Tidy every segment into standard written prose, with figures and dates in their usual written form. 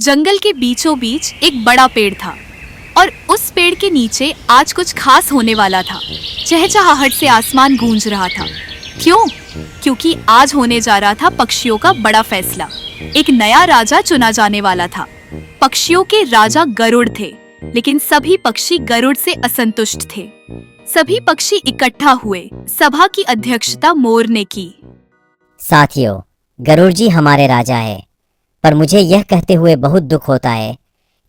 जंगल के बीचों बीच एक बड़ा पेड़ था और उस पेड़ के नीचे आज कुछ खास होने वाला था। चहचहाहट से आसमान गूंज रहा था। क्यों? क्योंकि आज होने जा रहा था पक्षियों का बड़ा फैसला। एक नया राजा चुना जाने वाला था। पक्षियों के राजा गरुड़ थे, लेकिन सभी पक्षी गरुड़ से असंतुष्ट थे। सभी पक्षी इकट्ठा हुए। सभा की अध्यक्षता मोर ने की। साथियों, गरुड़ जी हमारे राजा है, पर मुझे यह कहते हुए बहुत दुख होता है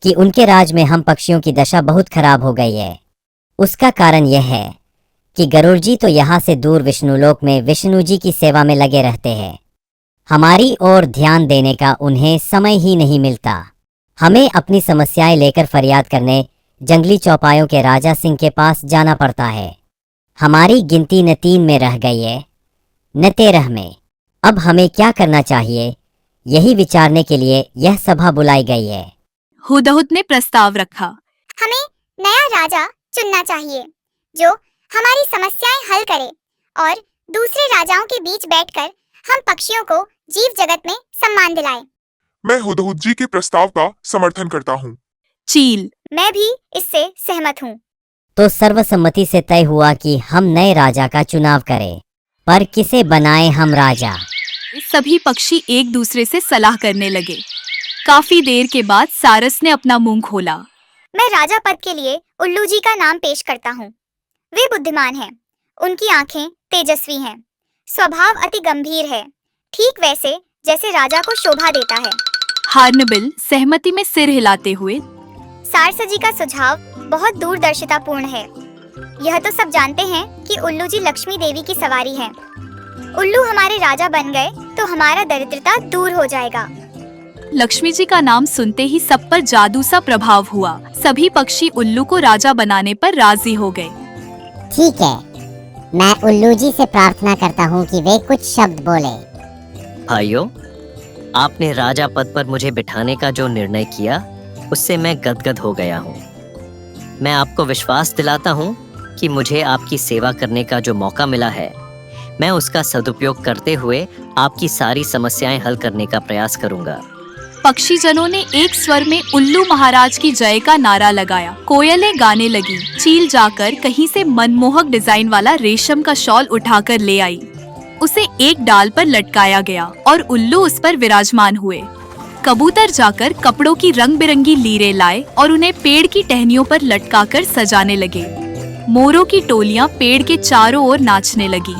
कि उनके राज में हम पक्षियों की दशा बहुत खराब हो गई है। उसका कारण यह है कि गरुड़ जी तो यहाँ से दूर विष्णुलोक में विष्णु जी की सेवा में लगे रहते हैं। हमारी ओर ध्यान देने का उन्हें समय ही नहीं मिलता। हमें अपनी समस्याएं लेकर फरियाद करने जंगली चौपायों के राजा सिंह के पास जाना पड़ता है। हमारी गिनती न 3 में रह गई है, न 13 में। अब हमें क्या करना चाहिए, यही विचारने के लिए यह सभा बुलाई गई है। हुदहुद ने प्रस्ताव रखा। हमें नया राजा चुनना चाहिए जो हमारी समस्याएं हल करे और दूसरे राजाओं के बीच बैठकर हम पक्षियों को जीव जगत में सम्मान दिलाए। मैं हुदहुद जी के प्रस्ताव का समर्थन करता हूँ। चील, मैं भी इससे सहमत हूँ। तो सर्वसम्मति से तय हुआ कि हम नए राजा का चुनाव करें, पर किसे बनाएं हम राजा? सभी पक्षी एक दूसरे से सलाह करने लगे। काफी देर के बाद सारस ने अपना मुंह खोला। मैं राजा पद के लिए उल्लू जी का नाम पेश करता हूँ। वे बुद्धिमान हैं, उनकी आंखें तेजस्वी हैं, स्वभाव अति गंभीर है, ठीक वैसे जैसे राजा को शोभा देता है। हार्नबिल सहमति में सिर हिलाते हुए, सारस जी का सुझाव बहुत दूरदर्शितापूर्ण है। यह तो सब जानते हैं कि उल्लू जी लक्ष्मी देवी की सवारी हैं। उल्लू हमारे राजा बन गए तो हमारा दरिद्रता दूर हो जाएगा। लक्ष्मी जी का नाम सुनते ही सब पर जादू सा प्रभाव हुआ। सभी पक्षी उल्लू को राजा बनाने पर राजी हो गए। ठीक है, मैं उल्लू जी से प्रार्थना करता हूँ कि वे कुछ शब्द बोले। भाइयों, आपने राजा पद पर मुझे बिठाने का जो निर्णय किया, उससे मैं गदगद हो गया हूँ। मैं आपको विश्वास दिलाता हूँ कि मुझे आपकी सेवा करने का जो मौका मिला है, मैं उसका सदुपयोग करते हुए आपकी सारी समस्याएं हल करने का प्रयास करूंगा। पक्षीजनों ने एक स्वर में उल्लू महाराज की जय का नारा लगाया। कोयलें गाने लगी। चील जाकर कहीं से मनमोहक डिजाइन वाला रेशम का शॉल उठाकर ले आई। उसे एक डाल पर लटकाया गया और उल्लू उस पर विराजमान हुए। कबूतर जाकर कपड़ों की रंग बिरंगी लीरें लाए और उन्हें पेड़ की टहनियों पर लटकाकर सजाने लगे। मोरों की टोलियां पेड़ के चारों ओर नाचने लगी।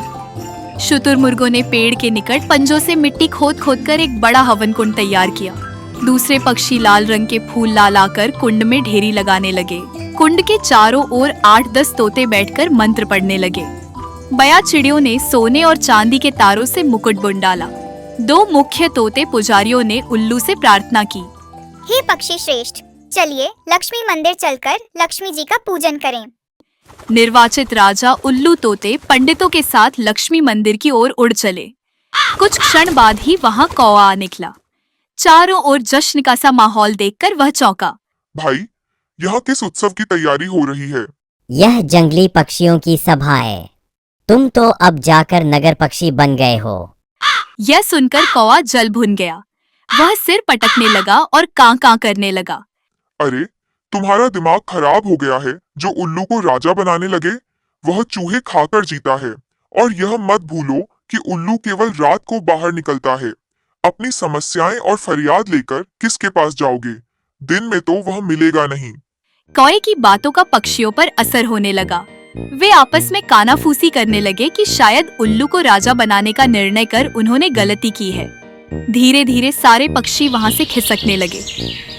शुतुरमुर्गों ने पेड़ के निकट पंजों से मिट्टी खोद खोद कर एक बड़ा हवन कुंड तैयार किया। दूसरे पक्षी लाल रंग के फूल ला लाकर कुंड में ढेरी लगाने लगे। कुंड के चारों ओर 8-10 तोते बैठकर मंत्र पढ़ने लगे। बया चिड़ियों ने सोने और चांदी के तारों से मुकुट बुन डाला। 2 मुख्य तोते पुजारियों ने उल्लू से प्रार्थना की। हे पक्षी श्रेष्ठ, चलिए लक्ष्मी मंदिर चलकर लक्ष्मी जी का पूजन करें। निर्वाचित राजा उल्लू तोते पंडितों के साथ लक्ष्मी मंदिर की ओर उड़ चले। कुछ क्षण बाद ही वहाँ कौआ आ निकला। चारों ओर जश्न का सा माहौल देखकर वह चौंका। भाई, यहाँ किस उत्सव की तैयारी हो रही है? यह जंगली पक्षियों की सभा है। तुम तो अब जाकर नगर पक्षी बन गए हो। यह सुनकर कौआ जल भुन गया। वह सिर पटकने लगा और कां कां करने लगा। अरे, तुम्हारा दिमाग खराब हो गया है। जो उल्लू को राजा बनाने लगे, वह चूहे खाकर जीता है। और यह मत भूलो कि उल्लू केवल रात को बाहर निकलता है। अपनी समस्याएं और फरियाद लेकर किसके पास जाओगे? दिन में तो वह मिलेगा नहीं। कौए की बातों का पक्षियों पर असर होने लगा। वे आपस में कानाफूसी करने लगे कि शायद उल्लू को राजा बनाने का निर्णय कर उन्होंने गलती की है। धीरे धीरे सारे पक्षी वहाँ से खिसकने लगे।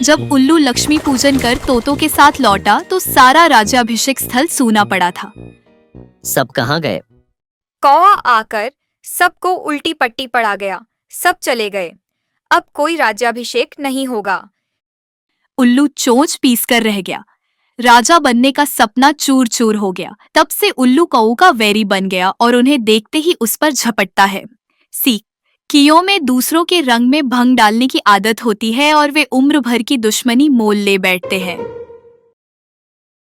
जब उल्लू लक्ष्मी पूजन कर तोतों के साथ लौटा तो सारा राज्याभिषेक स्थल सूना पड़ा था। सब कहाँ गए? कौआ आकर सबको उल्टी पट्टी पड़ा गया। सब चले गए। अब कोई राज्याभिषेक नहीं होगा। उल्लू चोंच पीस कर रह गया। राजा बनने का सपना चूर चूर हो गया। तब से उल्लू कौओं का वैरी बन गया और उन्हें देखते ही उस पर झपटता है। सीख, कियों में दूसरों के रंग में भंग डालने की आदत होती है और वे उम्र भर की दुश्मनी मोल ले बैठते हैं।